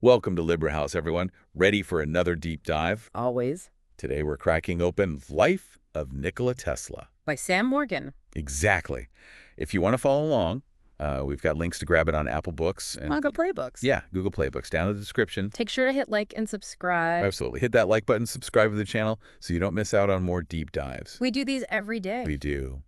Welcome to Librihouse, everyone. Ready for another deep dive? Always. Today we're cracking open Life of Nikola Tesla. By Sam Morgan. Exactly. If you want to follow along, we've got links to grab it on Apple Books. And Google Play Books. Yeah, Google Play Books, down in the description. Take sure to hit like and subscribe. Absolutely. Hit that like button, subscribe to the channel so you don't miss out on more deep dives. We do these every day. We do.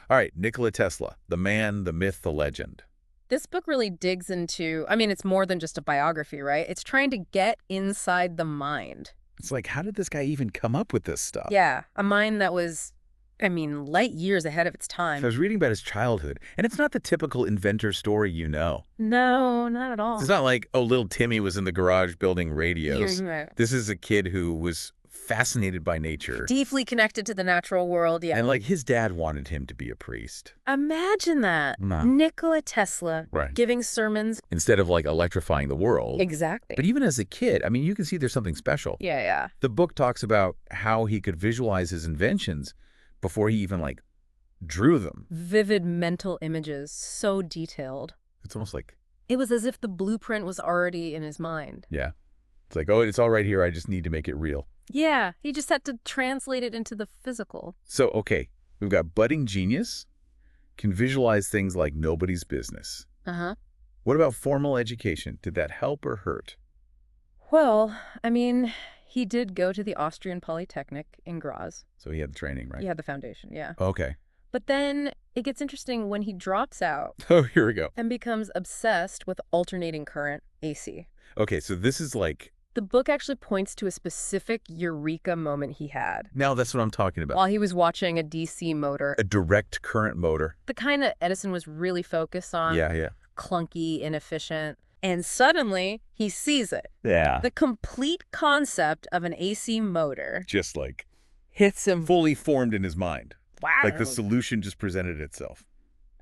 All right, Nikola Tesla, the man, the myth, the legend. This book really digs into, it's more than just a biography, right? It's trying to get inside the mind. It's like, how did this guy even come up with this stuff? Yeah, a mind that was, light years ahead of its time. I was reading about his childhood, and it's not the typical inventor story you know. No, not at all. It's not like, oh, little Timmy was in the garage building radios. Right. This is a kid who was fascinated by nature. Deeply connected to the natural world, yeah. And like his dad wanted him to be a priest. Imagine that. Nah. Nikola Tesla giving sermons. Instead of like electrifying the world. Exactly. But even as a kid, you can see there's something special. Yeah. The book talks about how he could visualize his inventions before he even drew them. Vivid mental images, so detailed. It's almost like... It was as if the blueprint was already in his mind. Yeah. It's like, oh, it's all right here. I just need to make it real. Yeah, he just had to translate it into the physical. So, okay, we've got budding genius, can visualize things like nobody's business. Uh-huh. What about formal education? Did that help or hurt? Well, he did go to the Austrian Polytechnic in Graz. So he had the training, right? He had the foundation, yeah. Okay. But then it gets interesting when he drops out. Oh, here we go. And becomes obsessed with alternating current, AC. Okay, so this is like... The book actually points to a specific eureka moment he had. Now that's what I'm talking about. While he was watching a DC motor. A direct current motor. The kind that Edison was really focused on. Yeah. Clunky, inefficient. And suddenly, he sees it. Yeah. The complete concept of an AC motor. Just hits him. Fully formed in his mind. Wow. Like the solution just presented itself.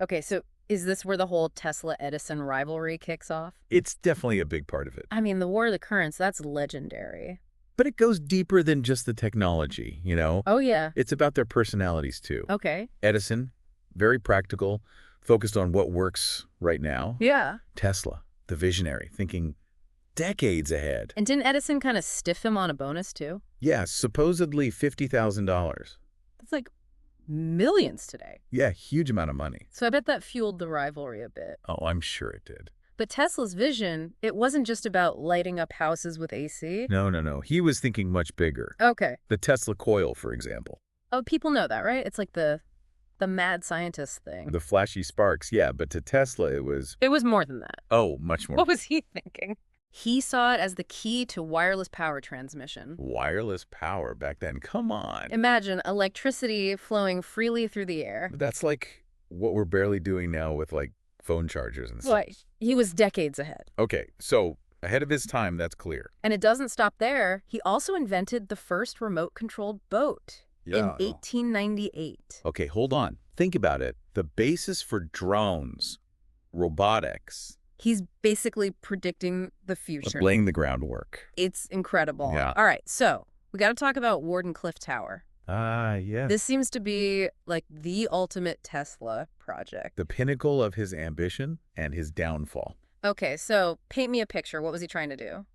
Okay, so is this where the whole Tesla-Edison rivalry kicks off? It's definitely a big part of it. The War of the Currents, that's legendary. But it goes deeper than just the technology, you know? Oh, yeah. It's about their personalities, too. Okay. Edison, very practical, focused on what works right now. Yeah. Tesla, the visionary, thinking decades ahead. And didn't Edison kind of stiff him on a bonus, too? Yeah, supposedly $50,000. That's like millions today. Yeah, huge amount of money. So I bet that fueled the rivalry a bit. Oh, I'm sure it did. But Tesla's vision, it wasn't just about lighting up houses with AC. No. He was thinking much bigger. Okay. The Tesla Coil, for example. Oh, people know that, right? It's like the mad scientist thing. The flashy sparks, yeah, but to Tesla it was... It was more than that. Oh, much more. What was he thinking? He saw it as the key to wireless power transmission. Wireless power back then, come on. Imagine electricity flowing freely through the air. That's like what we're barely doing now with phone chargers and stuff. Right. He was decades ahead. Okay, so ahead of his time, that's clear. And it doesn't stop there. He also invented the first remote-controlled boat in 1898. Okay, hold on. Think about it. The basis for drones, robotics... He's basically predicting the future. Laying the groundwork. It's incredible. Yeah. All right, so we got to talk about Wardenclyffe Tower. Yeah. This seems to be the ultimate Tesla project. The pinnacle of his ambition and his downfall. Okay, so paint me a picture. What was he trying to do?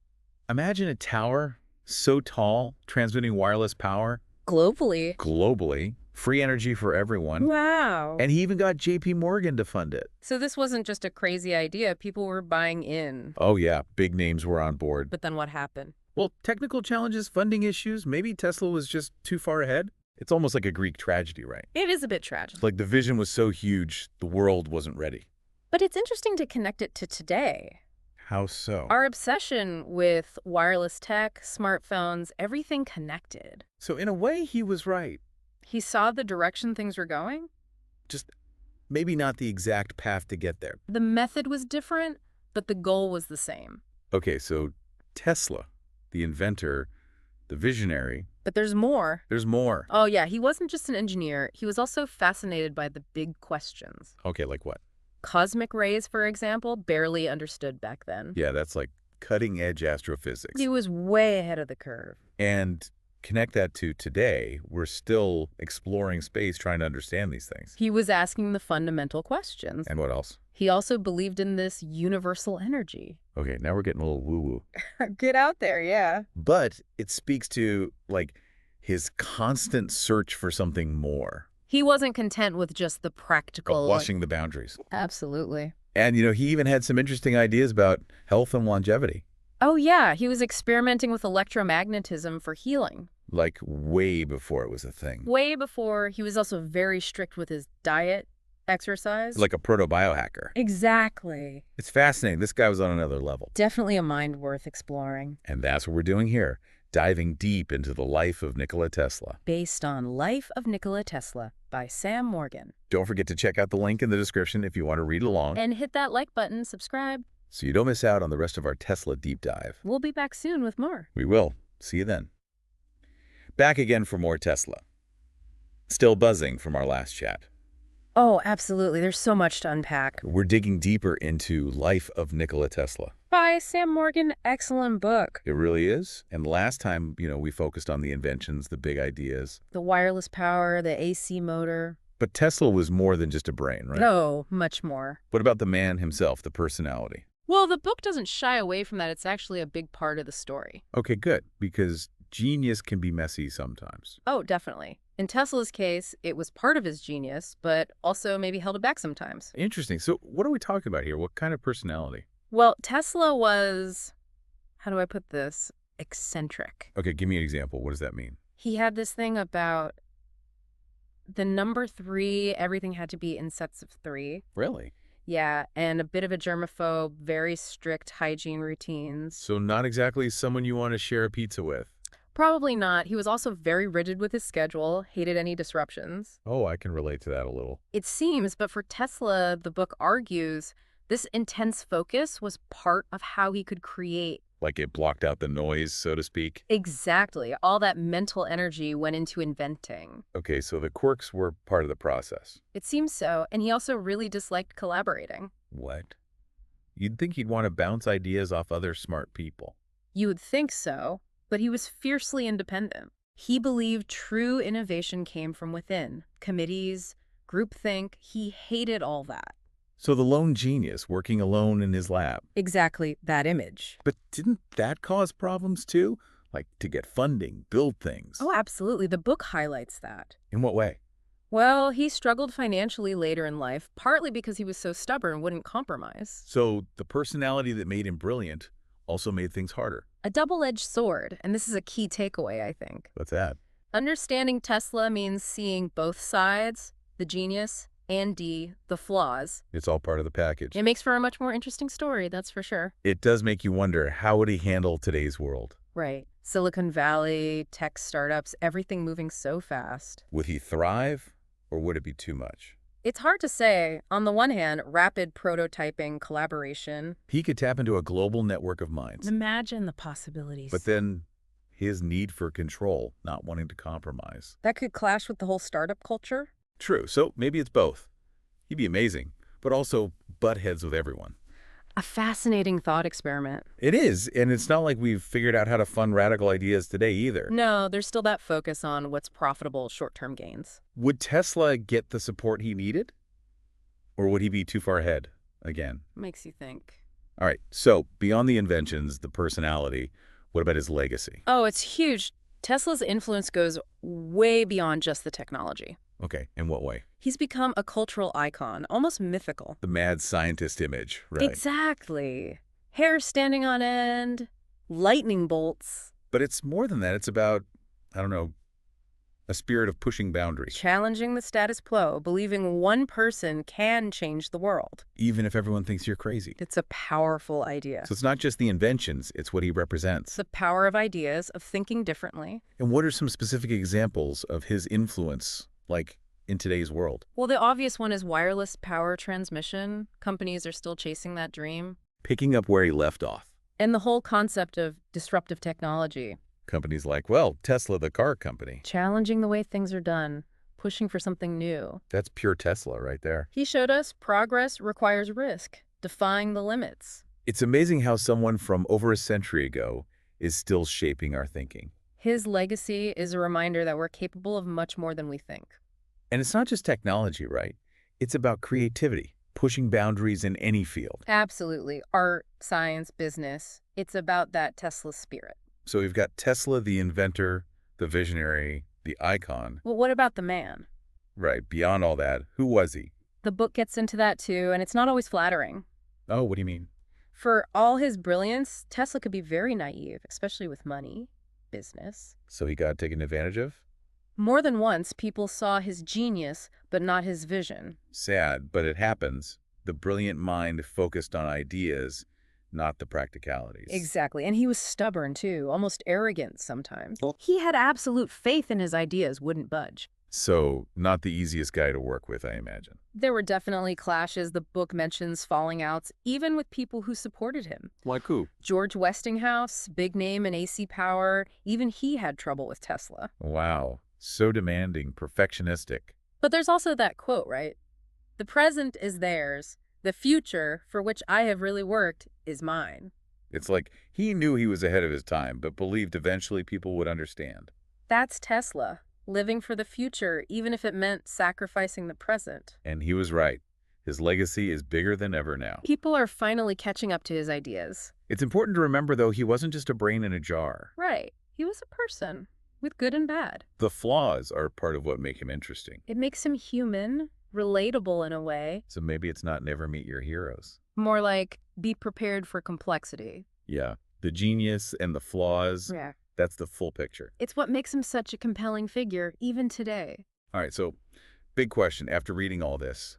Imagine a tower so tall, transmitting wireless power. Globally. Free energy for everyone. Wow. And he even got JP Morgan to fund it. So this wasn't just a crazy idea. People were buying in. Oh, yeah. Big names were on board. But then what happened? Well, technical challenges, funding issues. Maybe Tesla was just too far ahead. It's almost like a Greek tragedy, right? It is a bit tragic. Like the vision was so huge, the world wasn't ready. But it's interesting to connect it to today. How so? Our obsession with wireless tech, smartphones, everything connected. So in a way, he was right. He saw the direction things were going? Just maybe not the exact path to get there. The method was different, but the goal was the same. Okay, so Tesla, the inventor, the visionary. But there's more. There's more. Oh, yeah. He wasn't just an engineer. He was also fascinated by the big questions. Okay, like what? Cosmic rays, for example, barely understood back then. Yeah, that's like cutting-edge astrophysics. He was way ahead of the curve. And connect that to today, we're still exploring space, trying to understand these things. He was asking the fundamental questions. And what else? He also believed in this universal energy. Okay, now we're getting a little woo-woo. Get out there, yeah. But it speaks to, like, his constant search for something more. He wasn't content with just the practical. Washing the boundaries. Absolutely. And, he even had some interesting ideas about health and longevity. Oh, yeah. He was experimenting with electromagnetism for healing. Like, way before it was a thing. Way before. He was also very strict with his diet, exercise. Like a proto-biohacker. Exactly. It's fascinating. This guy was on another level. Definitely a mind worth exploring. And that's what we're doing here, diving deep into the life of Nikola Tesla. Based on Life of Nikola Tesla by Sam Morgan. Don't forget to check out the link in the description if you want to read along. And hit that like button, subscribe. So you don't miss out on the rest of our Tesla deep dive. We'll be back soon with more. We will. See you then. Back again for more Tesla. Still buzzing from our last chat. Oh, absolutely. There's so much to unpack. We're digging deeper into Life of Nikola Tesla. By Sam Morgan. Excellent book. It really is. And last time, we focused on the inventions, the big ideas. The wireless power, the AC motor. But Tesla was more than just a brain, right? No, much more. What about the man himself, the personality? Well, the book doesn't shy away from that. It's actually a big part of the story. Okay, good. Because genius can be messy sometimes. Oh, definitely. In Tesla's case, it was part of his genius, but also maybe held it back sometimes. Interesting. So what are we talking about here? What kind of personality? Well, Tesla was, how do I put this, eccentric. Okay, give me an example. What does that mean? He had this thing about the number 3, everything had to be in sets of 3. Really? Yeah, and a bit of a germaphobe, very strict hygiene routines. So not exactly someone you want to share a pizza with. Probably not. He was also very rigid with his schedule, hated any disruptions. Oh, I can relate to that a little. It seems, but for Tesla, the book argues, this intense focus was part of how he could create. Like it blocked out the noise, so to speak? Exactly. All that mental energy went into inventing. Okay, so the quirks were part of the process. It seems so, and he also really disliked collaborating. What? You'd think he'd want to bounce ideas off other smart people. You would think so, but he was fiercely independent. He believed true innovation came from within. Committees, groupthink, he hated all that. So the lone genius working alone in his lab. Exactly, that image. But didn't that cause problems too? Like to get funding, build things. Oh, absolutely. The book highlights that. In what way? Well, he struggled financially later in life, partly because he was so stubborn and wouldn't compromise. So the personality that made him brilliant also made things harder. A double-edged sword, and this is a key takeaway, I think. What's that? Understanding Tesla means seeing both sides, the genius, and the flaws. It's all part of the package. It makes for a much more interesting story, that's for sure. It does make you wonder, how would he handle today's world? Right. Silicon Valley, tech startups, everything moving so fast. Would he thrive, or would it be too much? It's hard to say. On the one hand, rapid prototyping, collaboration. He could tap into a global network of minds. Imagine the possibilities. But then his need for control, not wanting to compromise. That could clash with the whole startup culture. True, so maybe it's both. He'd be amazing, but also butt heads with everyone. A fascinating thought experiment. It is, and it's not like we've figured out how to fund radical ideas today either. No, there's still that focus on what's profitable short-term gains. Would Tesla get the support he needed? Or would he be too far ahead again? Makes you think. All right, so beyond the inventions, the personality, what about his legacy? Oh, it's huge. Tesla's influence goes way beyond just the technology. Okay, in what way? He's become a cultural icon, almost mythical. The mad scientist image, right? Exactly. Hair standing on end, lightning bolts. But it's more than that. It's about, I don't know, a spirit of pushing boundaries. Challenging the status quo, believing one person can change the world. Even if everyone thinks you're crazy. It's a powerful idea. So it's not just the inventions, it's what he represents. The power of ideas, of thinking differently. And what are some specific examples of his influence, like in today's world? Well, the obvious one is wireless power transmission. Companies are still chasing that dream. Picking up where he left off. And the whole concept of disruptive technology. Companies like, well, Tesla, the car company. Challenging the way things are done, pushing for something new. That's pure Tesla right there. He showed us progress requires risk, defying the limits. It's amazing how someone from over a century ago is still shaping our thinking. His legacy is a reminder that we're capable of much more than we think. And it's not just technology, right? It's about creativity, pushing boundaries in any field. Absolutely. Art, science, business. It's about that Tesla spirit. So we've got Tesla, the inventor, the visionary, the icon. Well, what about the man? Right, beyond all that, who was he? The book gets into that too, and it's not always flattering. Oh, what do you mean? For all his brilliance, Tesla could be very naive, especially with money, business. So he got taken advantage of? More than once, people saw his genius, but not his vision. Sad, but it happens. The brilliant mind focused on ideas, not the practicalities. Exactly, and he was stubborn too, almost arrogant sometimes. He had absolute faith in his ideas wouldn't budge. So, not the easiest guy to work with, I imagine. There were definitely clashes. The book mentions falling outs, even with people who supported him. Like who? George Westinghouse, big name in AC power, even he had trouble with Tesla. Wow. So demanding, perfectionistic. But there's also that quote, right? The present is theirs. The future, for which I have really worked, is mine. It's like he knew he was ahead of his time, but believed eventually people would understand. That's Tesla, living for the future, even if it meant sacrificing the present. And he was right. His legacy is bigger than ever now. People are finally catching up to his ideas. It's important to remember, though, he wasn't just a brain in a jar. Right. He was a person, with good and bad. The flaws are part of what make him interesting. It makes him human, relatable in a way. So maybe it's not never meet your heroes. More like, be prepared for complexity. Yeah. The genius and the flaws, Yeah. that's the full picture. It's what makes him such a compelling figure, even today. All right, so big question. After reading all this,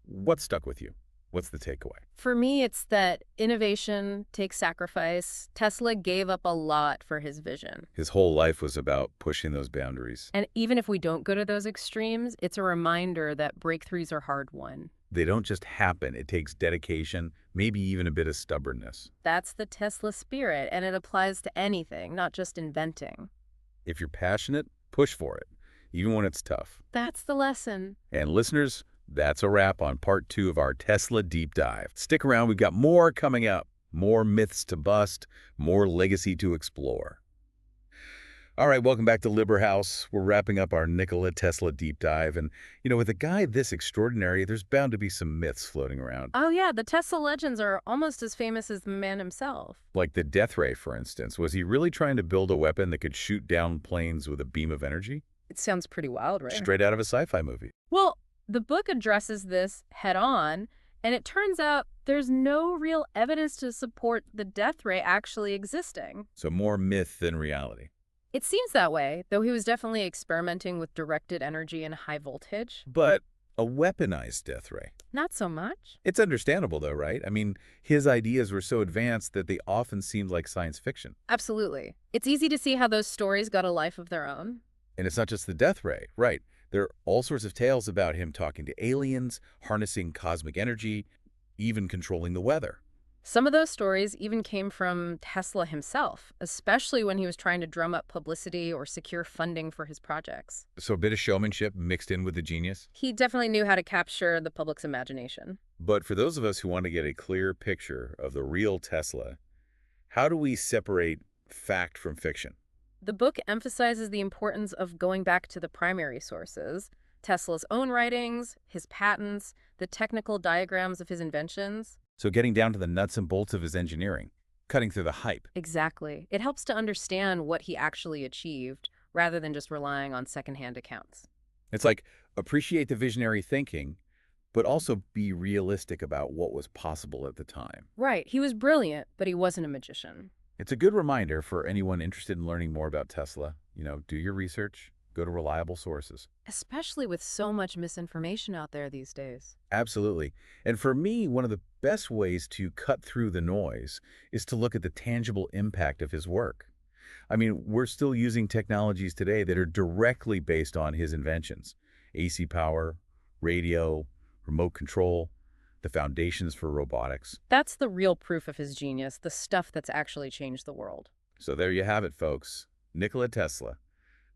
what stuck with you? What's the takeaway? For me, it's that innovation takes sacrifice. Tesla gave up a lot for his vision. His whole life was about pushing those boundaries. And even if we don't go to those extremes, it's a reminder that breakthroughs are hard won. They don't just happen. It takes dedication, maybe even a bit of stubbornness. That's the Tesla spirit, and it applies to anything, not just inventing. If you're passionate, push for it, even when it's tough. That's the lesson. And listeners, that's a wrap on part 2 of our Tesla deep dive. Stick around, we've got more coming up. More myths to bust, more legacy to explore. All right, welcome back to Librihouse. We're wrapping up our Nikola Tesla deep dive. And, with a guy this extraordinary, there's bound to be some myths floating around. Oh yeah, the Tesla legends are almost as famous as the man himself. Like the death ray, for instance. Was he really trying to build a weapon that could shoot down planes with a beam of energy? It sounds pretty wild, right? Straight out of a sci-fi movie. Well, the book addresses this head on, and it turns out there's no real evidence to support the death ray actually existing. So more myth than reality. It seems that way, though he was definitely experimenting with directed energy and high voltage. But a weaponized death ray. Not so much. It's understandable, though, right? I mean, his ideas were so advanced that they often seemed like science fiction. Absolutely. It's easy to see how those stories got a life of their own. And it's not just the death ray, right? There are all sorts of tales about him talking to aliens, harnessing cosmic energy, even controlling the weather. Some of those stories even came from Tesla himself, especially when he was trying to drum up publicity or secure funding for his projects. So a bit of showmanship mixed in with the genius. He definitely knew how to capture the public's imagination. But for those of us who want to get a clear picture of the real Tesla, how do we separate fact from fiction? The book emphasizes the importance of going back to the primary sources, Tesla's own writings, his patents, the technical diagrams of his inventions. So getting down to the nuts and bolts of his engineering, cutting through the hype. Exactly. It helps to understand what he actually achieved, rather than just relying on secondhand accounts. It's like appreciate the visionary thinking, but also be realistic about what was possible at the time. Right. He was brilliant, but he wasn't a magician. It's a good reminder for anyone interested in learning more about Tesla. Do your research, go to reliable sources. Especially with so much misinformation out there these days. Absolutely. And for me, one of the best ways to cut through the noise is to look at the tangible impact of his work. I mean, we're still using technologies today that are directly based on his inventions. AC power, radio, remote control, the foundations for robotics. That's the real proof of his genius, the stuff that's actually changed the world. So there you have it, folks. Nikola Tesla,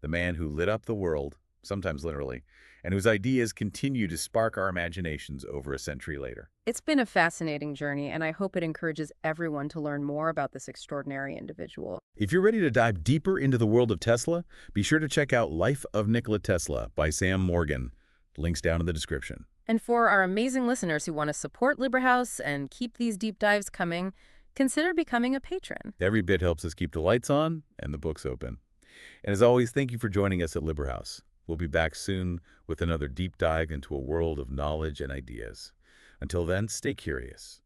the man who lit up the world sometimes literally, and whose ideas continue to spark our imaginations over a century later. It's been a fascinating journey, and I hope it encourages everyone to learn more about this extraordinary individual. If you're ready to dive deeper into the world of Tesla, be sure to check out Life of Nikola Tesla by Sam Morgan. Links down in the description. And for our amazing listeners who want to support Librihouse and keep these deep dives coming, consider becoming a patron. Every bit helps us keep the lights on and the books open. And as always, thank you for joining us at Librihouse. We'll be back soon with another deep dive into a world of knowledge and ideas. Until then, stay curious.